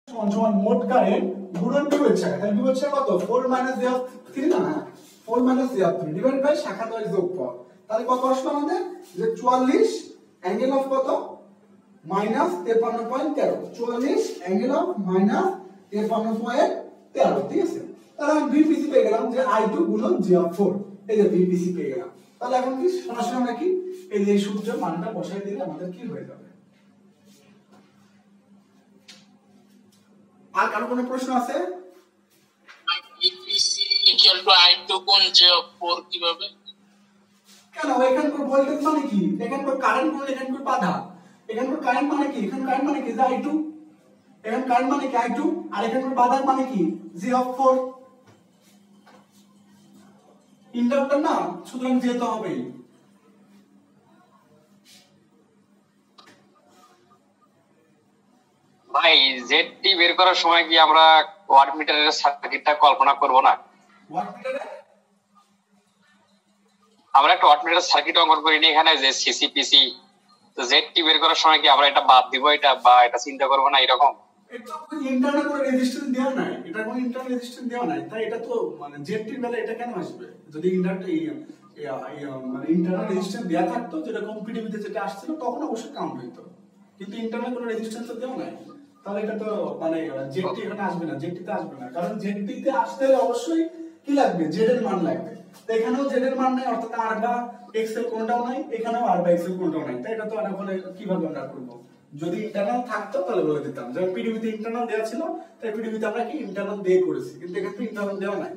সমান সমান মোট কারেন্ট গুণন বিভব শাখা, তাহলে বিভব শাখা কত 4 মাইনাস j অফ 3 না, 4 minus j of 3 divide by শাখা দ্বয় যোগফল, তাহলে কত আসলো আমাদের যে 44 অ্যাঙ্গেল অফ কত মাইনাস 53.13, 44 অ্যাঙ্গেল অফ মাইনাস 53.13, ঠিক আছে। তাহলে আমি বিপিসি পেয়ে গেলাম যে i2 গুণন j অফ 4, এই যে বিপিসি পেয়ে গেলাম। তাহলে এখন কি সরাসরি আমরা কি এই যে সূত্রের মানটা বসাই দিলে আমাদের কি হয়ে যাবে। আর কারো কোনো প্রশ্ন আছে? বিপিসি ইকুয়াল টু i2 গুণ j অফ 4 কিভাবে? কেন এখানকার ভোল্টেজ মানে কি, এখানকার কারেন্ট মানে এখানকার বাধা, এখানকার কারেন্ট মানে কি, এখানকার কারেন্ট মানে কি যে i2, এখানকার কারেন্ট মানে কি i2, আর এখানকার বাধা মানে কি j অফ 4, ইন্ডাক্টর না, সুতরাং j তো হবেই। ভাই জেডটি বের করার সময় কি আমরা ওয়াটমিটারের সার্কিটটা কল্পনা করব না? ওয়াটমিটারে আমরা একটা ওয়াটমিটারের সার্কিট অঙ্কন করি নি এখানে যে সিসিপিসি, তো জেডটি বের করার সময় কি আমরা এটা বাদ দিব এটা বা এটা চিন্তা করব না এরকম? এটা কোনো ইন্টারনাল কোনো রেজিস্ট্যান্স দেওয়া নাই, এটা কোনো ইন্টারনাল রেজিস্ট্যান্স দেওয়া নাই, তাই এটা তো মানে জেডটির বেলা এটা কেন আসবে? যদি মানে ইন্টারনাল রেজিস্ট্যান্স দেয়া থাকতো যেটা কম্পিটিটিভিতে যেটা আসছিল তখন অবশ্যই কাউন্ট হইতো, কিন্তু ইন্টারনাল কোনো রেজিস্ট্যান্স তো দেওয়া নাই, তাহলে এটা তো মানে জেডটি এখানে আসবে না, জেডটিতে আসবে না, কারণ জেডটিতে আসতে হলে অবশ্যই কি লাগবে জেড এর মান লাগবে। তো এখানেও জেড এর মান নাই, অর্থাৎ আর বা এক্স এর কোনটাও নাই, এখানেও আর বা এক্স এর কোনটাও নাই, তাই এটা তো আর এখন কিভাবে আমরা করব? যদি ইন্টারনাল থাকতো তাহলে বলে দিতাম, যেমন পিডিবিতে ইন্টারনাল দেওয়া ছিল তাই পিডিবিতে আমরা কি ইন্টারনাল দিয়ে করেছি, কিন্তু এখানে ইন্টারনাল দেওয়া নাই।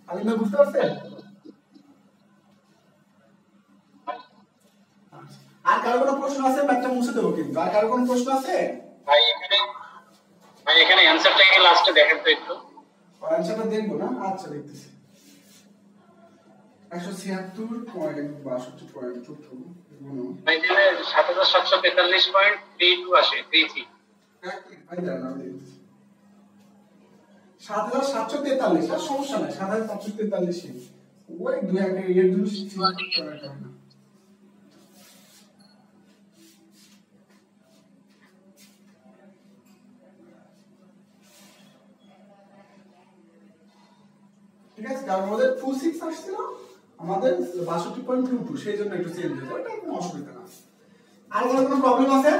আপনি বুঝতে পারছেন? আর কারো কোনো প্রশ্ন আছে? একটা মুছে দেবো কিন্তু। আর কারো কোনো প্রশ্ন আছে? ভাই এখানে অ্যানসারটা কি লাস্টে দেখেন তো একটু। অ্যানসারটা দেখবো না, আচ্ছা দেখতেছি। 176.62 ভাই এখানে 7743.32 আসে 33। 7743, আর সমস্যা নাই 7743, ওই দুই একটা এর জন্য ঠিক আছে। কারণ আমাদের 26 আসছিল, আমাদের 62.22, সেই জন্য একটু চেঞ্জ হয়েছে, ওটা কোনো অসুবিধা না। আর কোনো প্রবলেম আছে?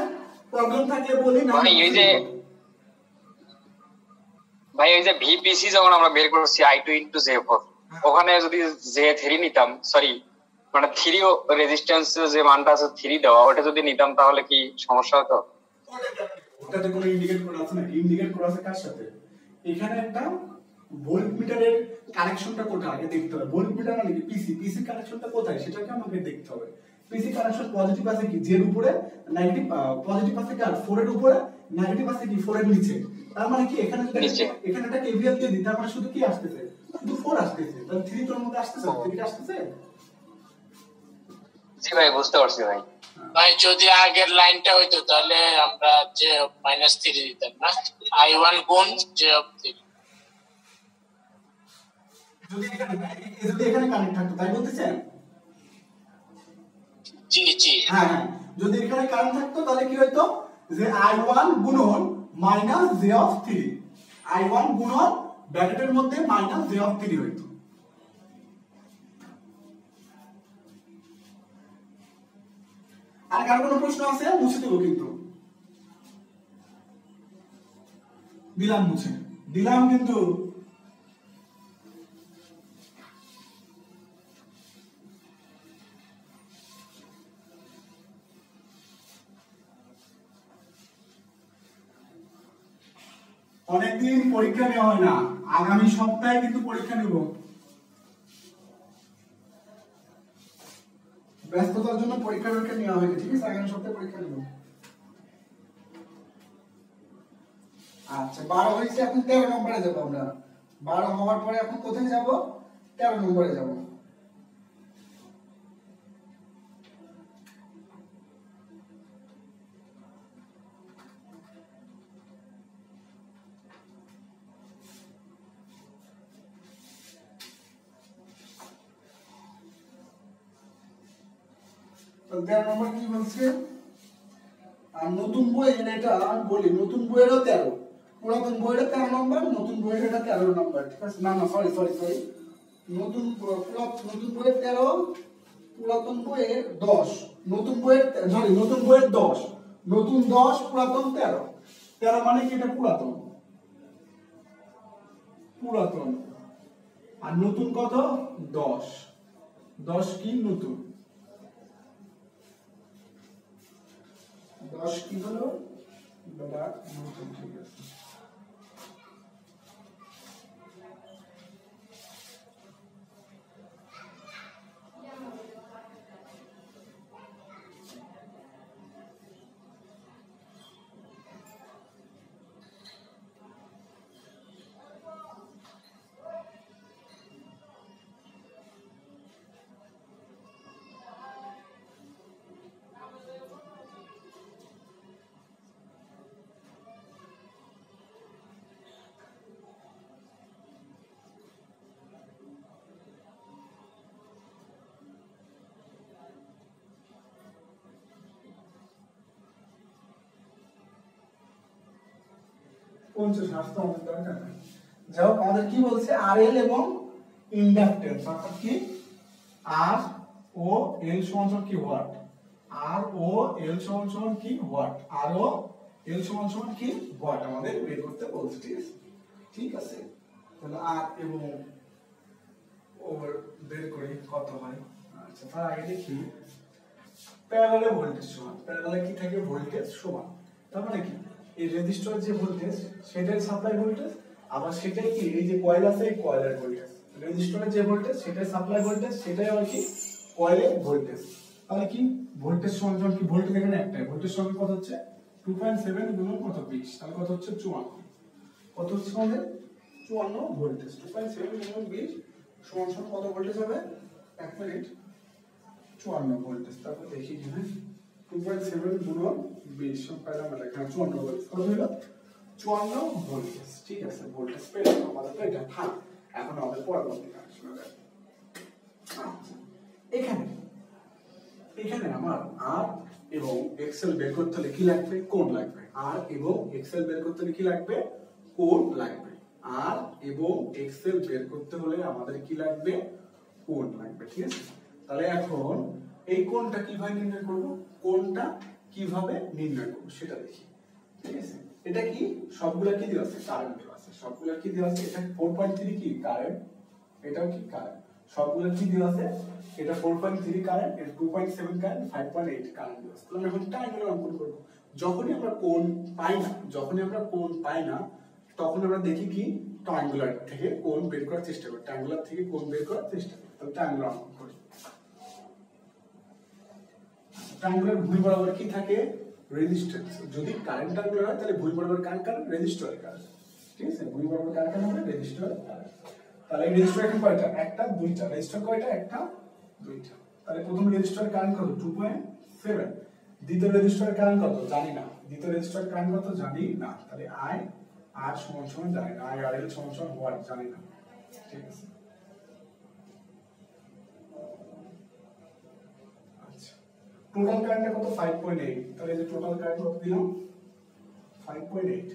প্রবলেম থাকলে বলি না। ভাই এই যে ভিপিসি যখন আমরা বের করছি i2 * j4, ওখানে যদি j3 নিতাম, সরি মানে 3 রেজিস্ট্যান্স যে মানটা আছে 3 দেওয়া, ওটা যদি নিতাম তাহলে কি সমস্যা হতো? ওটাতে কোনো ইন্ডিকেট করা আছে নাকি? ইন্ডিকেট করা আছে কার সাথে? এখানে একটা ভোল্টমিটারের কানেকশনটা কোথায় আগে দেখতে হবে। ভোল্টমিটার মানে কি পিসি কানেকশনটা কোথায় সেটাকে আমাকে দেখতে হবে। পিসি কানেকশন পজিটিভ আছে কি জের উপরে, নেগেটিভ পজিটিভ আছে কার 4 এর উপরে, নেগেটিভ আছে কি 4 এর নিচে। তার মানে কি এখানে যদি এখানে একটা কেভিএল দিয়ে দিই তার মানে শুধু কি আসতেছে, শুধু 4 আসতেছে, তাহলে 3 তোর মধ্যে আসতেছে, 3 আসতেছে। জি ভাই বুঝতে পারছি ভাই। ভাই যদি আগের লাইনটা হইতো তাহলে আমরা যে -3 দিতাম না, i1 গুণ j অফ 3। যদি এখানে কানেক্ট থাকতো তাই বলতেছেন? জি জি হ্যাঁ হ্যাঁ, যদি এখানে কারেন্ট থাকতো তাহলে কি হতো যে i1 গুণন মাইনাস j অফ 3, i1 গুণন ব্র্যাকেটের মধ্যে মাইনাস j অফ 3 হইতো। আর কার কোনো প্রশ্ন আছে? মুছে দেব কিন্তু, দিলাম মুছে দিলাম কিন্তু। অনেকদিন পরীক্ষা নেওয়া হয় না, আগামী সপ্তাহে কিন্তু পরীক্ষা নেব। ব্যস্ততার জন্য পরীক্ষা নেওয়া হয়নি, ঠিক আছে? আগামী সপ্তাহে পরীক্ষা নেব। আচ্ছা 12 হয়েছে, এখন 13 নম্বরে যাবো আমরা। 12 হওয়ার পরে এখন কোথায় যাব? 13 নম্বরে যাব। তো 13 নম্বর কি বলছে? আর নতুন বইয়ের এটা আমি বলি নতুন বইয়েরও 13, পুরাতন বইয়ের 13 নম্বর, নতুন বইয়ের এটা 13 নম্বর, ঠিক আছে? না না সরি সরি সরি, নতুন বইয়ের 13, পুরাতন বইয়ের 10, নতুন বইয়ের সরি নতুন বইয়ের 10, নতুন 10, পুরাতন 13, 13 মানে কি এটা পুরাতন, পুরাতন। আর নতুন কত? 10, 10 কি নতুন, 10 কি হলো বেটা নতুন, ঠিক আছে? যাই হোক, আমাদের কি বলছে আরএল এবং ইন্ডাকটেন্স, অর্থাৎ কি আর ও এল সমান কি ওয়াট, আর ও এল সমান কি ওয়াট, আর ও এল সমান কি ওয়াট আমাদের বের করতে বলছে, ঠিক আছে? ঠিক আছে, তাহলে আর এবং ওর বের করি কত হয়। আচ্ছা, তার আগে দেখি প্যারালালে ভোল্টেজ সমান, প্যারালালে কি থাকে ভোল্টেজ সমান, তার মানে কি এই রেজিস্টর যে ভোল্টেজ সেটাই সাপ্লাই ভোল্টেজ, আবার সেটাই কি এই যে কয়েল আছে এই কয়েলের ভোল্টেজ, রেজিস্টরের যে ভোল্টেজ সেটাই সাপ্লাই ভোল্টেজ, সেটাই আবার কি কয়েলের ভোল্টেজ। তাহলে কি ভোল্টেজ সমান কি ভোল্টেজ এখানে একটাই, ভোল্টেজ সমান কত হচ্ছে 2.7 গুণন কত 20, তাহলে কত হচ্ছে 54, কত হচ্ছে আমাদের 54 ভোল্টেজ, 2.7 গুণন 20 সমান সমান কত ভোল্টেজ হবে, 1 মিনিট, 54 ভোল্টেজ। তারপর দেখি কি হয়, 2.7 গুণন 20 সব পেলাম, এখানে 54 ভোল্টেজ, কত হলো 54 ভোল্টেজ, ঠিক আছে? ভোল্টেজ পেলাম আমাদের, তো এটা থাক। এখন আমাদের পরবর্তী কাজ শুরু করি। এখানে আমার আর এবং এক্সেল বের করতে হলে কি লাগবে, কোণ লাগবে। আর এবং এক্সেল বের করতে হলে কি লাগবে, কোণ লাগবে। আর এবং এক্সেল বের করতে হলে আমাদের কি লাগবে, কোণ লাগবে, ঠিক আছে? তাহলে এখন এই কোণটা কিভাবে নির্ণয় করব, কোণটা কিভাবে নির্ণয় করব সেটা দেখি, ঠিক আছে? এটা কি সবগুলা কি দেওয়া আছে, কারেন্ট দেওয়া আছে, সবগুলা কি দেওয়া আছে, এটা 4.3 কি কারেন্ট, এটাও কি কারেন্ট, সবগুলা কি দেওয়া আছে, এটা 4.3 কারেন্ট, এটা 2.7 কারেন্ট, 5.8 কারেন্ট দেওয়া আছে। তাহলে আমরা এখন ট্রায়াঙ্গেল অঙ্কন করব। যখনই আমরা কোণ পাই না, তখন আমরা দেখি কি ট্রায়াঙ্গুলার থেকে কোণ বের করার চেষ্টা করি, ট্রায়াঙ্গুলার থেকে কোণ বের করার চেষ্টা করি। তাহলে ট্রায়াঙ্গুলার অঙ্কন করি। ট্রায়াঙ্গুলার ভুঁই বরাবর কি থাকে, রেজিস্ট্যান্স। যদি কারেন্ট ট্রায়াঙ্গুলার হয় তাহলে ভুঁই বরাবর কারেন্ট রেজিস্টরের কারেন্ট, ঠিক আছে? ভুঁই বরাবর কারেন্ট হবে রেজিস্টরের কারেন্ট। তাহলে এই রেজিস্টর এখন কয়টা, একটা দুইটা, রেজিস্টর কয়টা, একটা দুইটা। তাহলে প্রথম রেজিস্টরের কারেন্ট কত 2.7, দ্বিতীয় রেজিস্টরের কারেন্ট কত জানি না, দ্বিতীয় রেজিস্টরের কারেন্ট কত জানি না, তাহলে আই আর সমান সমান জানি না, আই আর এল সমান সমান ওয়াট জানি না, ঠিক আছে? আচ্ছা, টোটাল কারেন্ট কত 5.8, তাহলে এই যে টোটাল কারেন্ট কত দিলাম 5.8।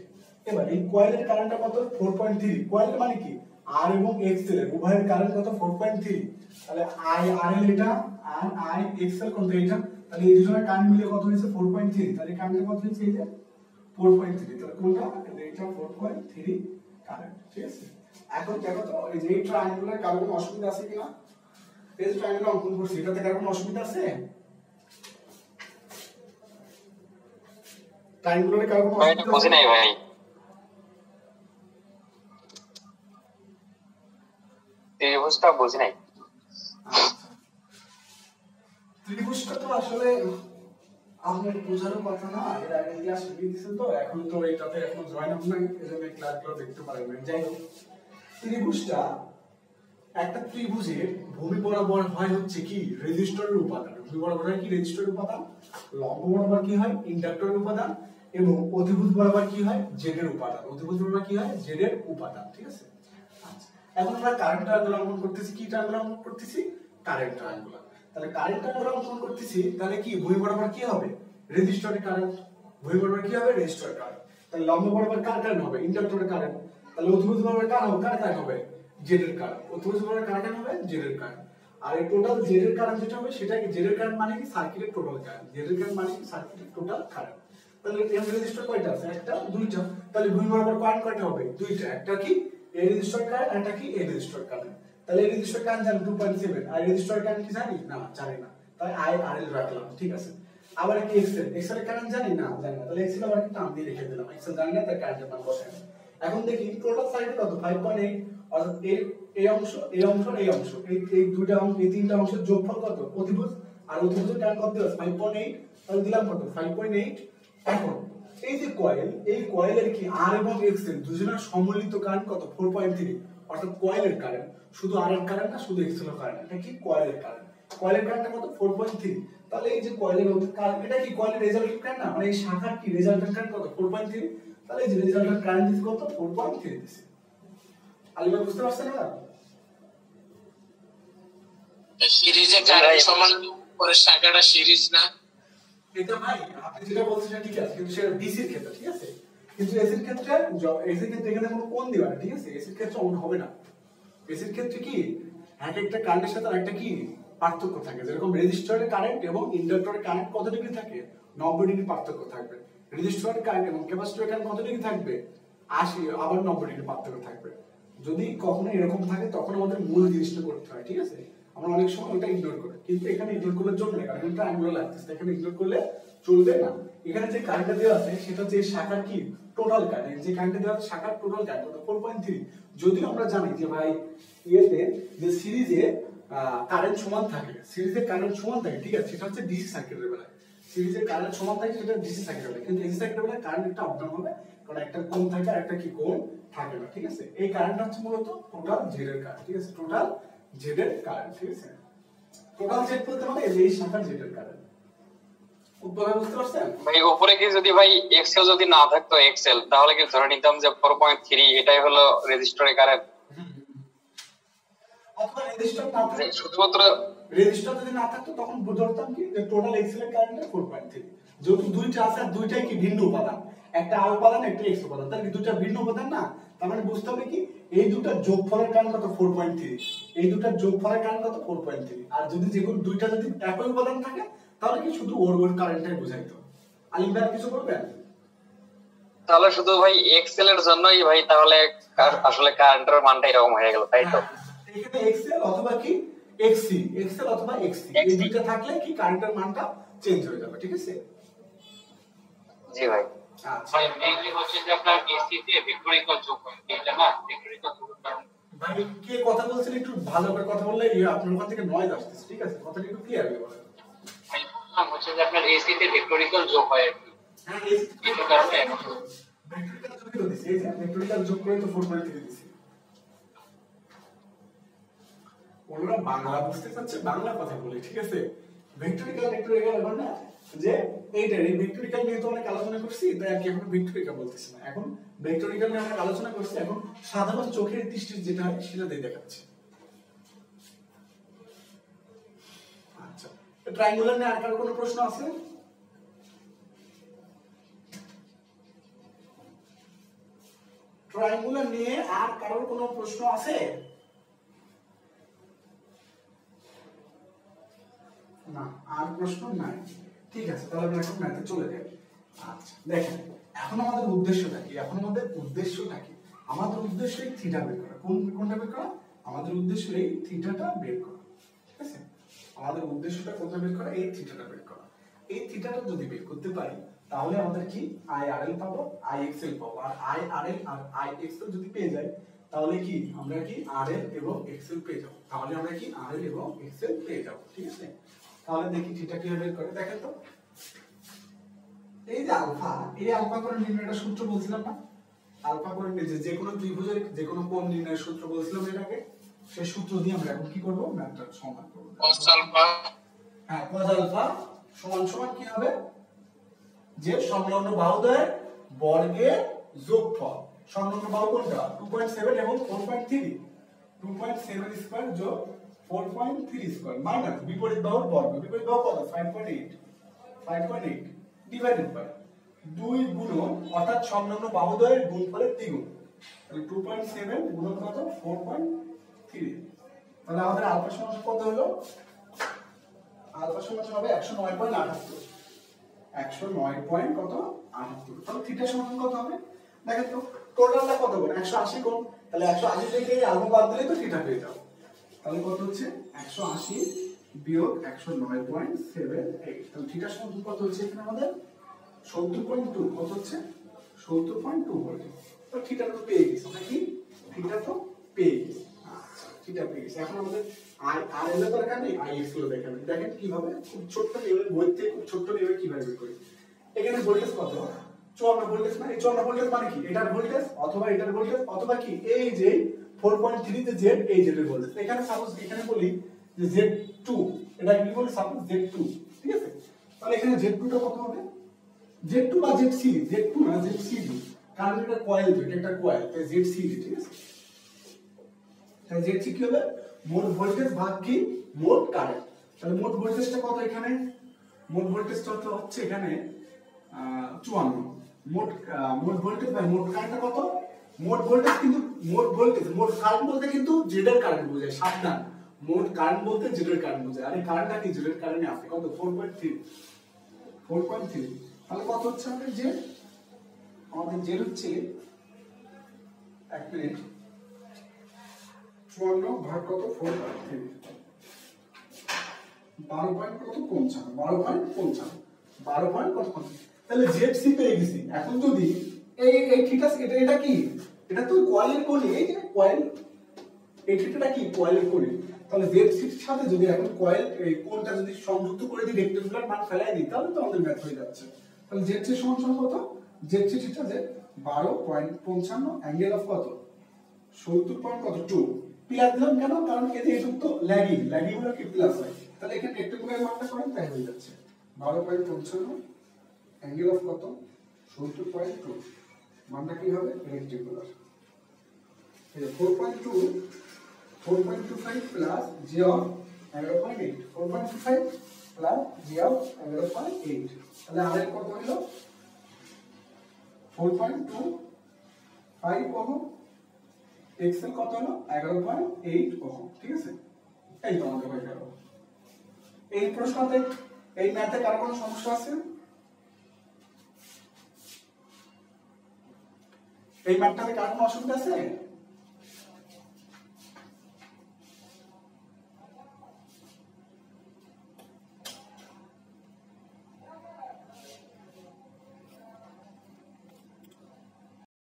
এবার এই কয়েলের কারেন্টটা কত 4.3, কয়েল মানে কি আর এবং এক্সেল এর উভয়ের কারেন্ট কত 4.3, তাহলে আই আর এল এটা আর আই এক্সেল কোনটা এটা, তাহলে এই দুজনের কারেন্ট মিলে কত হয়েছে 4.3, তাহলে কারেন্ট কত হয়েছে এই যে 4.3, তাহলে কোনটা এটা 4.3 কারেন্ট, ঠিক আছে? এখন দেখো তো এই যে এই ট্রায়াঙ্গুলার কারো কোনো অসুবিধা আছে কিনা, এই যে ট্রায়াঙ্গুলার অঙ্কন করছি এটাতে কারো কোনো অসুবিধা আছে, ট্রায়াঙ্গুলারে কারো কোনো অসুবিধা আছে? বুঝি নাই ভাই, ত্রিভুজটা বুঝি নাই। ত্রিভুজটা তো আসলে আপনার বোঝারও কথা না, এর আগে ক্লাস দিয়েছেন তো, এখন তো এটাতে এখন জয়েন আপ নাই, এজন্য ক্লাসগুলো দেখতে পারবেন। যাই হোক, ত্রিভুজটা একটা ত্রিভুজের ভূমি বরাবর হয় হচ্ছে কি রেজিস্টরের উপাদান, ভূমি বরাবর হয় কি রেজিস্টরের উপাদান, লম্ব বরাবর কি হয় ইন্ডাক্টরের উপাদান, এবং অধিভুজ বরাবর কি হয় জেড এর উপাদান, অধিভুজ বরাবর কি হয় জেড এর উপাদান, ঠিক আছে? আচ্ছা, এখন আমরা কারেন্ট ট্রায়াঙ্গুল অঙ্কন করতেছি, কি ট্রায়াঙ্গুল অঙ্কন করতেছি, কারেন্ট ট্রায়াঙ্গুল। তাহলে কারেন্ট ট্রায়াঙ্গুল অঙ্কন করতেছি, তাহলে কি ভূমি বরাবর কি হবে রেজিস্টরের কারেন্ট, ভূমি বরাবর কি হবে রেজিস্টার কারেন্ট। তাহলে লম্ব বরাবর কার কারেন্ট হবে ইন্ডাক্টরের কারেন্ট। তাহলে অতিভুজ বরাবর কার কারেন্ট হবে জেড এর কারেন্ট। অতিভুজ বরাবর কার কারেন্ট হবে জেড এর কারেন্ট। আর এই টোটাল জেড এর কারেন্ট যেটা হবে সেটা কি জেড এর কারেন্ট মানে কি সার্কিটের টোটাল কারেন্ট। জেড এর কারেন্ট মানে কি সার্কিটের টোটাল কারেন্ট। তাহলে এম রেজিস্টার কয়টা আছে একটা দুইটা। তাহলে ভূমি বরাবর কারেন্ট কয়টা হবে দুইটা। একটা কি এ রেজিস্টার কারেন্ট একটা কি এ রেজিস্টার কারেন্ট। তাহলে এই রেজিস্টার কারেন্ট জানি 2.7 আর রেজিস্টার কারেন্ট কি জানি না জানি না। তাই আই আর এল রাখলাম ঠিক আছে। আবার কি এক্সেল এর কারেন্ট জানি না জানি না। তাহলে এক্সেল আবার কি টার্ম দিয়ে রেখে দিলাম। এক্সেল জানি না তাই কারেন্টের মান বসাই। এখন দেখি টোটাল সাইড কত 5.8 অর্থাৎ এই অংশ এই অংশ এই অংশ এই দুইটা অংশ এই তিনটা অংশের যোগফল কত অতিভুজ। আর অতিভুজের কারেন্ট কত আছে 5.8 তাহলে দিলাম কত 5.8। এখন এই যে কয়েল এই কয়েলের কি আর এবং এক্সেল দুজনের সম্মিলিত কারেন্ট কত 4.3 অর্থাৎ কয়েলের কারেন্ট শুধু আর এর কারেন্ট না শুধু এক্সেল এর কারেন্ট। এটা কি কয়েলের কারেন্ট। কয়েলের কারেন্টটা কত 4.3। তাহলে এই যে কয়েলের কারেন্ট এটা কি কয়েলের রেজাল্টেন্ট কারেন্ট না মানে এই শাখার কি রেজাল্টেন্ট কারেন্ট কত 4.3। তাহলে এই যে রেজাল্টেন্ট কারেন্ট দিছে কত 4.3 দিছে। আলিবা বুঝতে পারছেন না সিরিজে কারেন্ট সমান পরে শাখাটা সিরিজ না। এটা ভাই আপনি যেটা বলছেন সেটা ঠিক আছে কিন্তু সেটা ডিসি এর ক্ষেত্রে ঠিক আছে। কিন্তু এসির ক্ষেত্রে এসির ক্ষেত্রে এখানে কোনো কোণ দিবা না ঠিক আছে। এসির ক্ষেত্রে অন হবে না। এসির ক্ষেত্রে কি এক একটা কারেন্টের সাথে আরেকটা কি পার্থক্য থাকে। যেরকম রেজিস্টরের কারেন্ট এবং ইন্ডাক্টরের কারেন্ট কত ডিগ্রি থাকে 90 ডিগ্রি পার্থক্য থাকবে। রেজিস্টরের কারেন্ট এবং ক্যাপাসিটরের কারেন্ট কত ডিগ্রি থাকবে 80 আবার 90 ডিগ্রি পার্থক্য থাকবে। যদি কখনো এরকম থাকে তখন আমাদের মূল জিনিসটা করতে হয় ঠিক আছে। আমরা অনেক সময় ওটা ইগনোর করি কিন্তু এখানে ইগনোর করলে চলবে না কারণ এটা অ্যাঙ্গুলার লাগতেছে। এখানে ইগনোর করলে চলবে না। এখানে যে কারেন্টটা দেওয়া আছে সেটা হচ্ছে শাখার কি টোটাল কারেন্ট। যে কারেন্টটা দেওয়া আছে শাখার টোটাল কারেন্ট কত 4.3। যদিও আমরা জানি যে ভাই ইয়েতে যে সিরিজে কারেন্ট সমান থাকে সিরিজে কারেন্ট সমান থাকে ঠিক আছে সেটা হচ্ছে ডিসি সার্কিটের বেলায়। সিরিজে কারেন্ট সমান থাকে সেটা ডিসি সার্কিটের বেলায় কিন্তু এসি সার্কিটের বেলায় কারেন্ট একটা আপ ডাউন হবে কারণ একটা কোণ থাকে আর একটা কি কোণ থাকে না ঠিক আছে। এই কারেন্টটা হচ্ছে মূলত টোটাল জেড এর কারেন্ট ঠিক আছে। টোটাল জেড এর কারেন্ট ঠিক আছে। টোটাল জেড বলতে মানে এই শাখার জেড এর কারেন্ট। উপরে বুঝতে পারছেন ভাই উপরে কি যদি ভাই এক্সেল যদি না থাকতো এক্সেল তাহলে কি ধরে নিতাম যে 4.3 এটাই হলো রেজিস্টরের কারেন্ট। অথবা রেজিস্টার না থাকতো শুধুমাত্র রেজিস্টার যদি না থাকতো তখন ধরতাম কি যে টোটাল এক্সেল এর কারেন্ট 4.3। যেহেতু দুইটা আছে আর দুইটাই কি ভিন্ন উপাদান একটা আর উপাদান একটা এক্স উপাদান তার কি দুইটা ভিন্ন উপাদান না। তার মানে বুঝতে হবে কি এই দুটো যোগফলের কারেন্ট কত 4.3 এই দুটো যোগফলের কারেন্ট কত 4.3। আর যদি যেকোনো দুইটা যদি একই উপাদান থাকে তাহলে কি শুধু ওর কারেন্টটাই বোঝাইতো। আলিম ভাই কিছু বলবেন তাহলে শুধু ভাই এক্সেল এর জন্যই ভাই তাহলে আসলে কারেন্টের মানটা এরকম হয়ে গেল তাই তো। এখানে এক্সেল অথবা কি এক্সসি এক্সেল অথবা এক্সসি এই দুইটা থাকলে কি কারেন্টের মানটা চেঞ্জ হয়ে যাবে ঠিক আছে। জি ভাই আচ্ছা ভাই মেইনলি হচ্ছে যে আপনার এসি তে ভেক্টরিক্যাল যোগ হয় এটা না ভেক্টরিক্যাল যোগ কারণ ভাই কে কথা বলছেন একটু ভালো করে কথা বললে আপনার ওখান থেকে নয়েজ আসছে ঠিক আছে কথাটা একটু ক্লিয়ারলি বলেন। ভাই বললাম হচ্ছে যে আপনার এসি তে ভেক্টরিক্যাল যোগ হয় আর কি। হ্যাঁ এই কারণে ভেক্টরিক্যাল যোগ করে দিছি এই যে ভেক্টরিক্যাল যোগ করে তো 4.3 দিছি। ওরা বাংলা বুঝতে চাচ্ছে বাংলা কথা বলে ঠিক আছে। ভেক্টরিক্যাল এখন না যে এইটা এই ভেক্টরিক্যাল নিয়ে তো অনেক আলোচনা করছি তাই আর কি এখন ভেক্টরিক্যাল বলতেছি না। এখন ভেক্টরিক্যাল নিয়ে আমরা আলোচনা করছি এখন সাধারণ চোখের দৃষ্টির যেটা হয় সেটা দিয়ে দেখাচ্ছি। আচ্ছা ট্রায়াঙ্গুলার নিয়ে আর কারো কোনো প্রশ্ন আছে ট্রায়াঙ্গুলার নিয়ে আর কারোর কোনো প্রশ্ন আছে না আর প্রশ্ন নাই ঠিক আছে। তাহলে আমরা এখন ম্যাথে চলে যাই। আচ্ছা দেখেন এখন আমাদের উদ্দেশ্যটা কি আমাদের উদ্দেশ্য এই থিটা বের করা। কোনটা বের করা আমাদের উদ্দেশ্য এই থিটাটা বের করা ঠিক আছে। আমাদের উদ্দেশ্যটা কোনটা বের করা এই থিটাটা বের করা। এই থিটাটা যদি বের করতে পারি তাহলে আমাদের কি আই আর এল পাবো আই এক্সএল পাবো। আর আই আর এল আর আই এক্সএল যদি পেয়ে যাই তাহলে কি আমরা কি আর এল এবং এক্সএল পেয়ে যাবো। তাহলে আমরা কি আর এল এবং এক্সএল পেয়ে যাবো ঠিক আছে। তাহলে দেখি থিটা কিভাবে বের করে দেখেন তো। এই যে আলফা এই আলফা করে নির্ণয়টা সূত্র বলছিলাম না আলফা করে যে কোনো ত্রিভুজের যে কোনো কোণ নির্ণয়ের সূত্র বলছিলাম এটাকে সেই সূত্র দিয়ে আমরা এখন কি করব ম্যাথটা সমান করব। cos আলফা হ্যাঁ cos আলফা সমান সমান কি হবে যে সংলগ্ন বাহুদ্বয়ের বর্গের যোগফল। সংলগ্ন বাহু কোনটা 2.7 এবং 4.3 2.7 স্কয়ার যোগ 4.3 স্কয়ার মাইনাস বিপরীত বাহুর বর্গ। বিপরীত বাহু কত 5.8 ডিভাইডেড বাই 2 গুণন অর্থাৎ সংলগ্ন বাহুদ্বয়ের গুণফলের দ্বিগুণ, তাহলে 2.7 গুণন কত 4.3, তাহলে আমাদের আলফা সমান কত হলো, আলফা সমান হবে 109.78, 109 কত 78, তাহলে থিটা সমান কত হবে দেখেন তো, টোটালটা কত কোণ 180 কোণ, তাহলে 180 থেকে আলফা বাদ দিলে তো থিটা পেয়ে যাবো, তাহলে কত হচ্ছে 180 বিয়োগ 109.78, তাহলে থিটা সমান কত হচ্ছে এখানে আমাদের 70.2, কত হচ্ছে 70.2 ভোল্ট, তো থিটা তো পেয়ে গেছি নাকি, থিটা তো পেয়ে গেছি, আচ্ছা থিটা পেয়ে গেছি। এখন আমাদের আই আর এর দরকার নেই, আই এক্স গুলো দেখেন, দেখেন কিভাবে খুব ছোট্ট নিয়মে বই থেকে খুব ছোট্ট নিয়মে কিভাবে বের করি। এখানে ভোল্টেজ কত 54 ভোল্টেজ, মানে 54 ভোল্টেজ মানে কি এটার ভোল্টেজ অথবা এটার ভোল্টেজ অথবা কি এই যে 4.3 তে জেড, এই জেড এর ভোল্টেজ, এখানে সাপোজ এখানে বলি যে Z2, এটা কি বলি সাপোজ Z2, ঠিক আছে, তাহলে এখানে Z2 টা কত হবে, Z2 বা ZCD, Z2 না ZCD, কারণ এটা কয়েল, তো এটা একটা কয়েল, তাই ZCD, ঠিক আছে, তাই ZC কি হবে মোট ভোল্টেজ ভাগ কি মোট কারেন্ট, তাহলে মোট ভোল্টেজটা কত এখানে, মোট ভোল্টেজটা হচ্ছে এখানে 54, মোট ভোল্টেজ বাই মোট কারেন্টটা কত, মোট ভোল্টেজ কিন্তু মোট ভোল্টেজ, মোট কারেন্ট বলতে কিন্তু জেড এর কারেন্ট বোঝায়, সাবধান, মোট কারেন্ট বলতে জেড এর কারেন্ট বোঝায়, আর এই কারেন্টটা কি জেড এর কারেন্টে আছে কত 4.3, তাহলে কত হচ্ছে আমাদের জেড, আমাদের জেড হচ্ছে 1 মিনিট 54 ভাগ কত 4.3, 12.55, তাহলে ZC পেয়ে গেছি। এখন যদি এই থিটা, এটা কি, এটা তো কয়েলের কোণ, এই যে কয়েল, এই থিটাটা কি কয়েলের কোণ, তাহলে ZC এর সাথে যদি এখন কয়েল এই কোণটা যদি সংযুক্ত করে দিই, রেক্টাঙ্গুলার মান ফেলাই দিই, তাহলে তো আমাদের ম্যাথ হয়ে যাচ্ছে। তাহলে ZC সমান কত, ZC থিটা যে 12.55 অ্যাঙ্গেল অফ কত 70.2 প্লাস দিলাম কেন, কারণ এতে এটুক তো ল্যাগিং, ল্যাগিং হলো কি প্লাস হয়, তাহলে এখানে রেক্টাঙ্গুলার মানটা করেন তাই হয়ে যাচ্ছে 12.55 অ্যাঙ্গেল অফ কত 70.2, মানটা কি হবে রেক্টাঙ্গুলার, এই 4.25 plus G of 11.8, 4.25 plus G of 11.8, তাহলে আর কত হলো 4.25 ওহম, এক্সেল কত হলো 11.8 ওহম, ঠিক আছে, এই তো আমাদের হয়ে গেল। এই প্রশ্নতে এই ম্যাথে কার কোনো সমস্যা আছে, এই ম্যাথটাতে কার কোনো অসুবিধা আছে?